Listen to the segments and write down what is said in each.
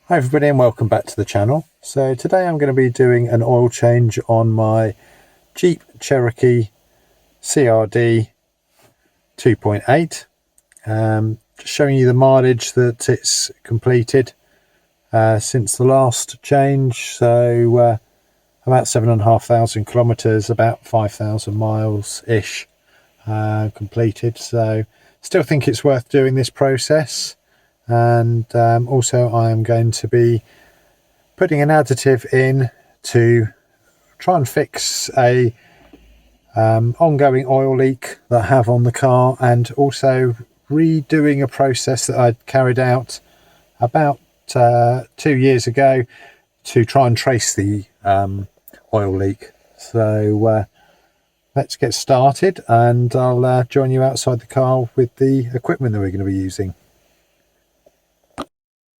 Hi everybody and welcome back to the channel. So today I'm going to be doing an oil change on my Jeep Cherokee CRD 2.8. Just showing you the mileage that it's completed since the last change. So about 7,500 kilometers, about 5,000 miles ish completed. So still think it's worth doing this process. And also I am going to be putting an additive in to try and fix a ongoing oil leak that I have on the car, and also redoing a process that I carried out about 2 years ago to try and trace the oil leak. So let's get started, and I'll join you outside the car with the equipment that we're going to be using.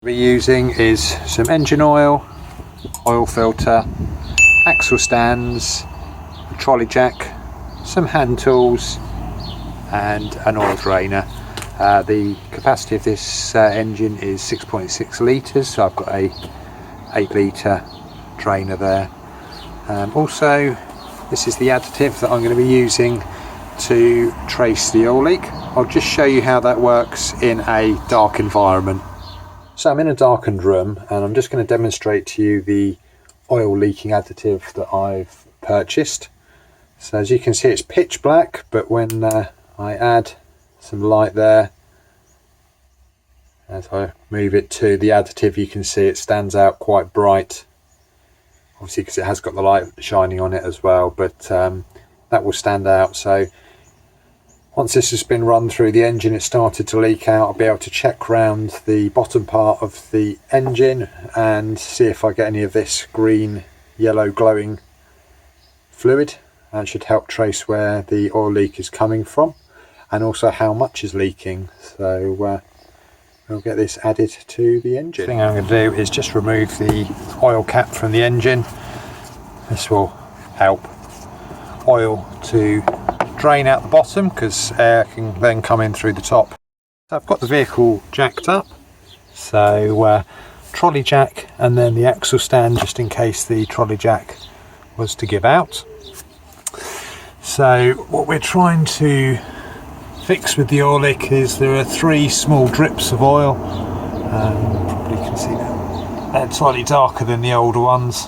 We're using is some engine oil, oil filter, axle stands, a trolley jack, some hand tools and an oil drainer. The capacity of this engine is 6.6 litres, so I've got a 8 litre drainer there. Also, this is the additive that I'm going to be using to trace the oil leak. I'll just show you how that works in a dark environment. So I'm in a darkened room and I'm just going to demonstrate to you the oil leaking additive that I've purchased. So as you can see, it's pitch black, but when I add some light there, as I move it to the additive, you can see it stands out quite bright, obviously because it has got the light shining on it as well, but that will stand out. So once this has been run through the engine, it started to leak out, I'll be able to check round the bottom part of the engine and see if I get any of this green, yellow glowing fluid. That should help trace where the oil leak is coming from and also how much is leaking. So we'll get this added to the engine. The thing I'm going to do is just remove the oil cap from the engine. This will help oil to drain out the bottom because air can then come in through the top. So I've got the vehicle jacked up, so trolley jack and then the axle stand just in case the trolley jack was to give out. So what we're trying to fix with the oil leak is there are 3 small drips of oil. Probably can see that they're slightly darker than the older ones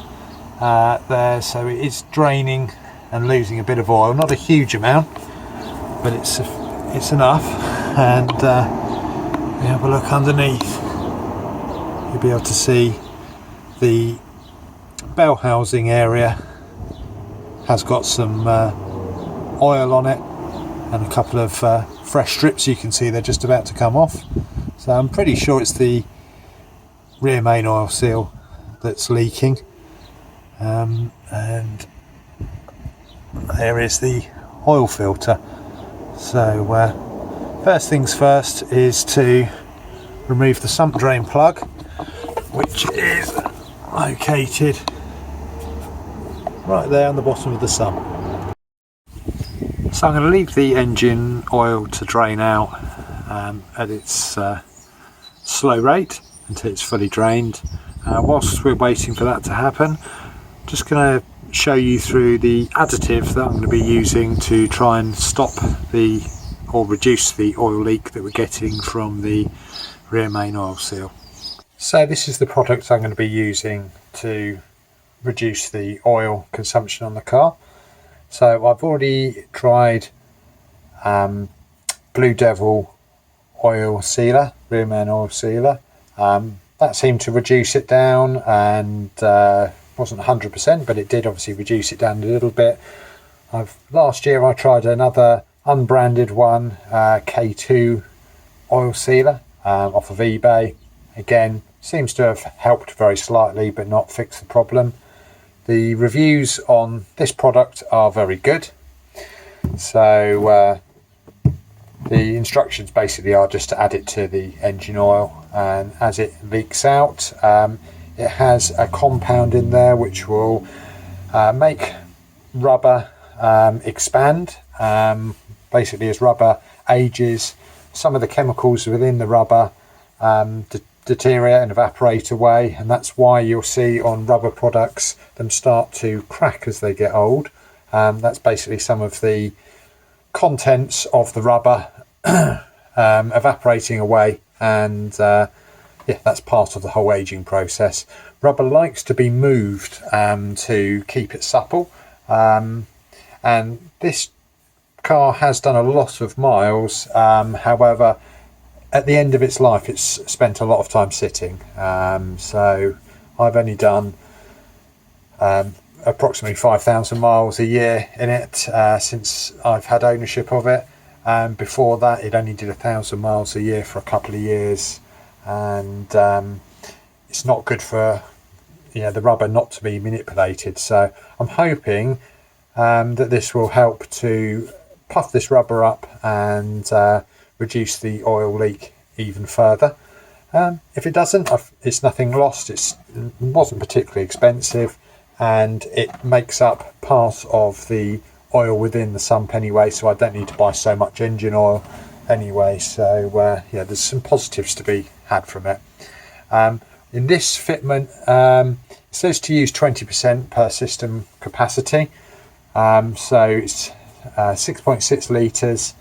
there, so it is draining and losing a bit of oil, not a huge amount, but it's enough. And we have a look underneath, you'll be able to see the bell housing area has got some oil on it and a couple of fresh strips. You can see they're just about to come off, so I'm pretty sure it's the rear main oil seal that's leaking. And there is the oil filter. So first things first is to remove the sump drain plug, which is located right there on the bottom of the sump. So I'm going to leave the engine oil to drain out at its slow rate until it's fully drained. Whilst we're waiting for that to happen, I'm just going to show you through the additive that I'm going to be using to try and stop or reduce the oil leak that we're getting from the rear main oil seal. So this is the product I'm going to be using to reduce the oil consumption on the car. So I've already tried Blue Devil oil sealer, rear main oil sealer. That seemed to reduce it down, and wasn't 100%, but it did obviously reduce it down a little bit. Last year I tried another unbranded one, K2 oil sealer off of eBay. Again, seems to have helped very slightly but not fix the problem. The reviews on this product are very good. So the instructions basically are just to add it to the engine oil, and as it leaks out, it has a compound in there which will make rubber expand. Basically, as rubber ages, some of the chemicals within the rubber deteriorate and evaporate away, and that's why you'll see on rubber products them start to crack as they get old. That's basically some of the contents of the rubber evaporating away, and yeah, that's part of the whole aging process. Rubber likes to be moved to keep it supple, and this car has done a lot of miles. However, at the end of its life, it's spent a lot of time sitting. So I've only done approximately 5,000 miles a year in it since I've had ownership of it. Before that, it only did 1,000 miles a year for a couple of years, and it's not good for the rubber not to be manipulated. So I'm hoping that this will help to puff this rubber up and reduce the oil leak even further. If it doesn't, it's nothing lost. It wasn't particularly expensive, and it makes up part of the oil within the sump anyway, so I don't need to buy so much engine oil anyway. So yeah, there's some positives to be had from it. In this fitment, it says to use 20% per system capacity, so it's 6.6 litres.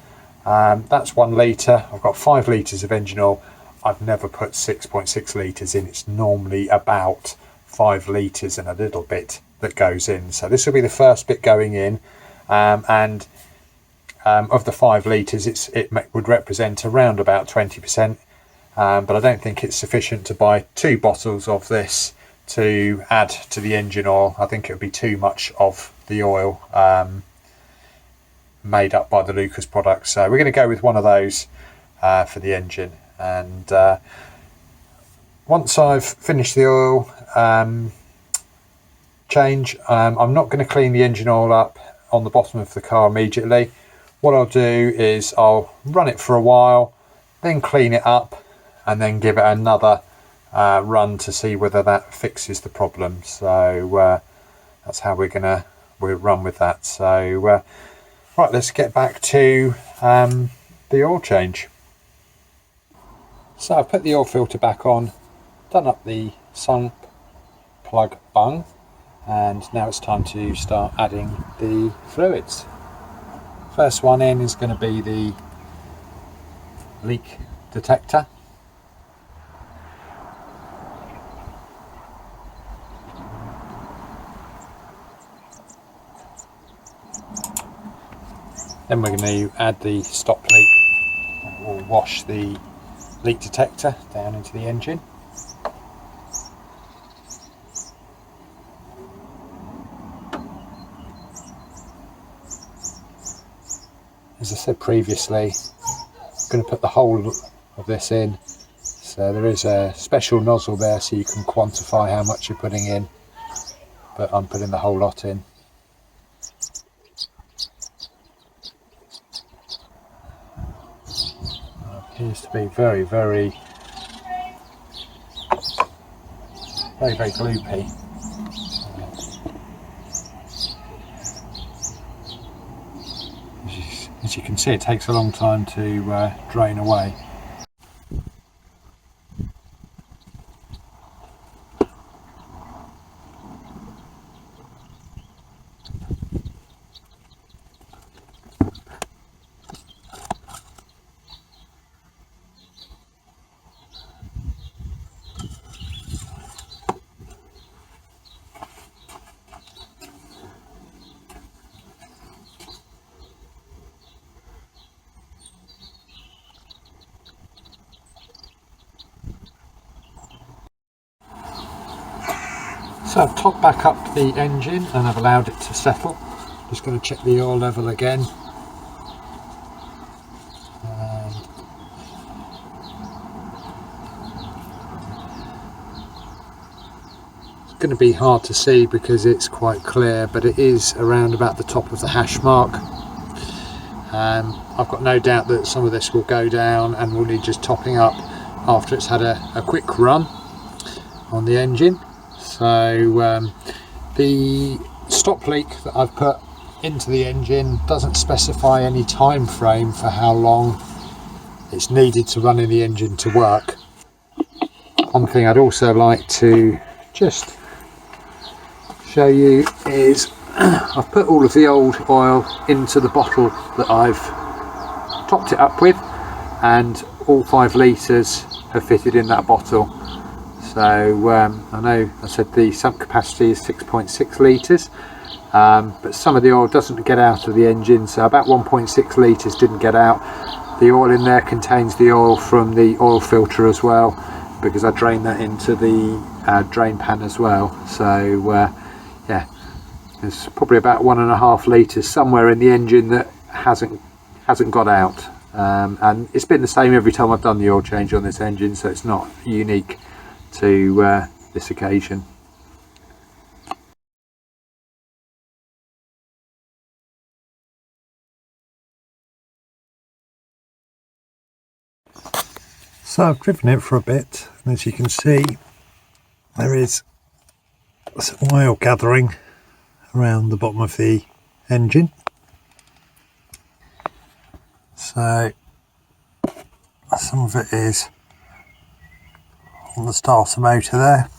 That's 1 litre. I've got 5 litres of engine oil. I've never put 6.6 litres in. It's normally about 5 litres and a little bit that goes in. So this will be the first bit going in, and of the 5 litres, it would represent around about 20%. But I don't think it's sufficient to buy 2 bottles of this to add to the engine oil. I think it would be too much of the oil made up by the Lucas products. So we're going to go with one of those for the engine. And once I've finished the oil change, I'm not going to clean the engine oil up on the bottom of the car immediately. What I'll do is I'll run it for a while, then clean it up, and then give it another run to see whether that fixes the problem. So that's how we'll run with that. So right, let's get back to the oil change. So I've put the oil filter back on, done up the sump plug bung, and now it's time to start adding the fluids. First one in is going to be the leak detector. Then we're going to add the stop leak. We'll wash the leak detector down into the engine. As I said previously, I'm going to put the whole of this in. So there is a special nozzle there so you can quantify how much you're putting in, but I'm putting the whole lot in. Appears to be very gloopy. As you can see, it takes a long time to drain away. So I've topped back up the engine and I've allowed it to settle. Just going to check the oil level again. It's going to be hard to see because it's quite clear, but it is around about the top of the hash mark. I've got no doubt that some of this will go down and will need just topping up after it's had a quick run on the engine. So the stop leak that I've put into the engine doesn't specify any time frame for how long it's needed to run in the engine to work. One thing I'd also like to just show you is I've put all of the old oil into the bottle that I've topped it up with, and all 5 litres have fitted in that bottle. So I know I said the sump capacity is 6.6 litres, but some of the oil doesn't get out of the engine, so about 1.6 litres didn't get out. The oil in there contains the oil from the oil filter as well, because I drained that into the drain pan as well. So yeah, there's probably about 1.5 litres somewhere in the engine that hasn't got out, and it's been the same every time I've done the oil change on this engine, so it's not unique to this occasion. So I've driven it for a bit, and as you can see, there is some oil gathering around the bottom of the engine. So some of it is on the starter motor there,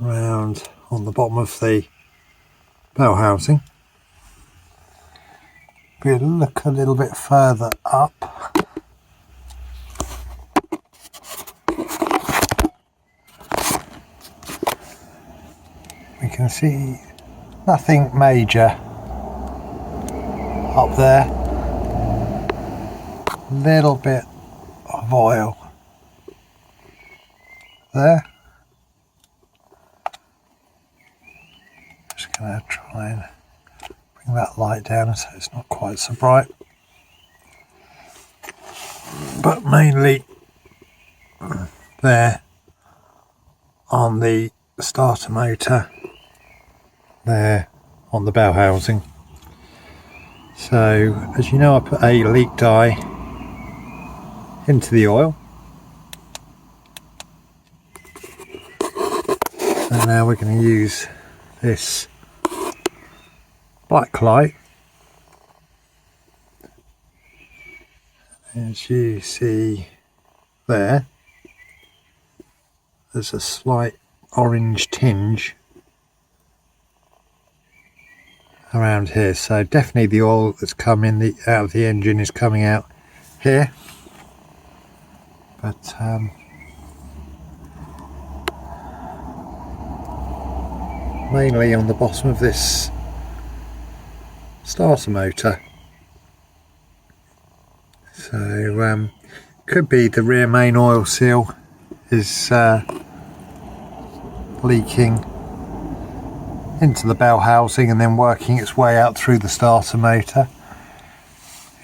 around on the bottom of the bell housing. If we look a little bit further up, we can see nothing major up there. Little bit of oil there. Just going to try and bring that light down so it's not quite so bright, but mainly there on the starter motor, there on the bell housing. So as you know, I put a leak dye into the oil, and now we're going to use this black light. As you see there, there's a slight orange tinge around here, so definitely the oil that's coming out of the engine is coming out here, but mainly on the bottom of this starter motor. So could be the rear main oil seal is leaking into the bell housing and then working its way out through the starter motor.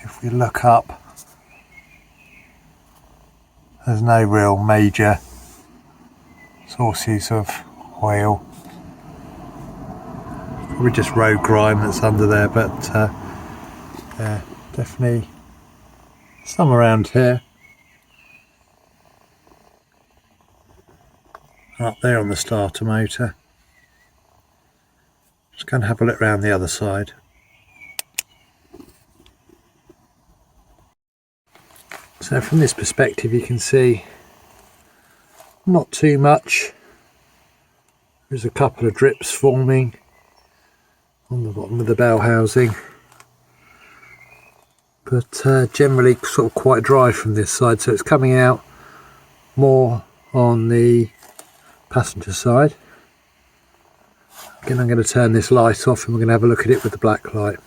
If we look up, there's no real major sources of oil. Probably just road grime that's under there, but yeah, definitely some around here. Up there on the starter motor. Just going to have a look around the other side. So from this perspective you can see not too much. There's a couple of drips forming on the bottom of the bell housing, but generally sort of quite dry from this side, so it's coming out more on the passenger side. Again, I'm going to turn this light off and we're going to have a look at it with the black light.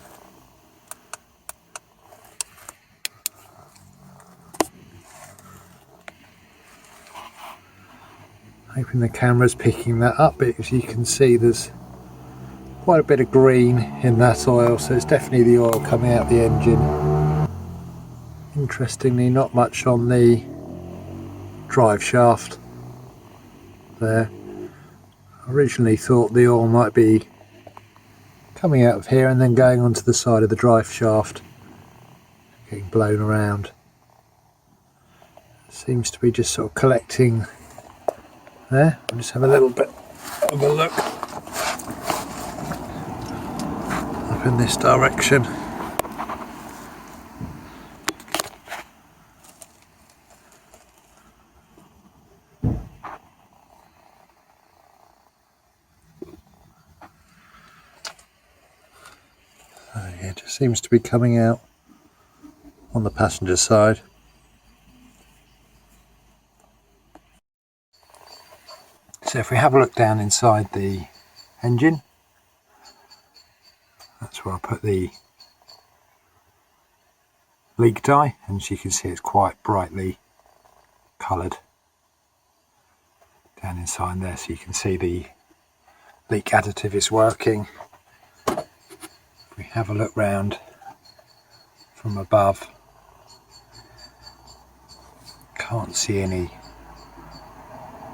Hoping the camera's picking that up, but as you can see there's quite a bit of green in that oil, so it's definitely the oil coming out the engine. Interestingly, not much on the drive shaft there. I originally thought the oil might be coming out of here and then going onto the side of the drive shaft, getting blown around. Seems to be just sort of collecting there. I'll just have a little bit of a look up in this direction. seems to be coming out on the passenger side. So if we have a look down inside the engine, that's where I put the leak dye, and as you can see it's quite brightly coloured down inside there, so you can see the leak additive is working. If we have a look round from above, can't see any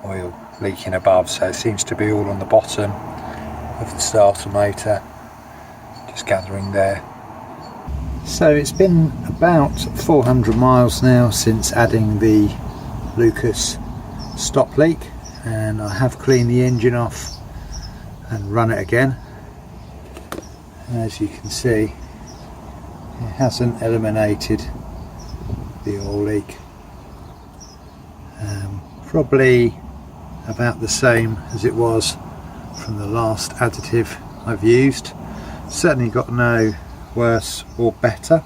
oil leaking above, so it seems to be all on the bottom of the starter motor, just gathering there. So it's been about 400 miles now since adding the Lucas stop leak, and I have cleaned the engine off and run it again. As you can see, it hasn't eliminated the oil leak. Probably about the same as it was from the last additive I've used. Certainly got no worse or better.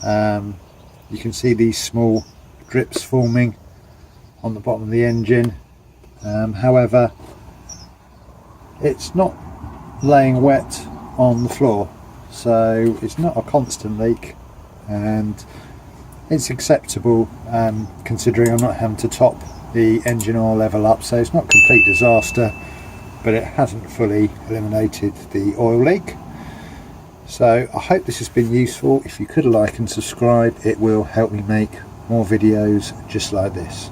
You can see these small drips forming on the bottom of the engine. However, it's not laying wet on the floor, so it's not a constant leak, and it's acceptable considering I'm not having to top the engine oil level up, so it's not a complete disaster, but it hasn't fully eliminated the oil leak. So I hope this has been useful. If you could like and subscribe, it will help me make more videos just like this.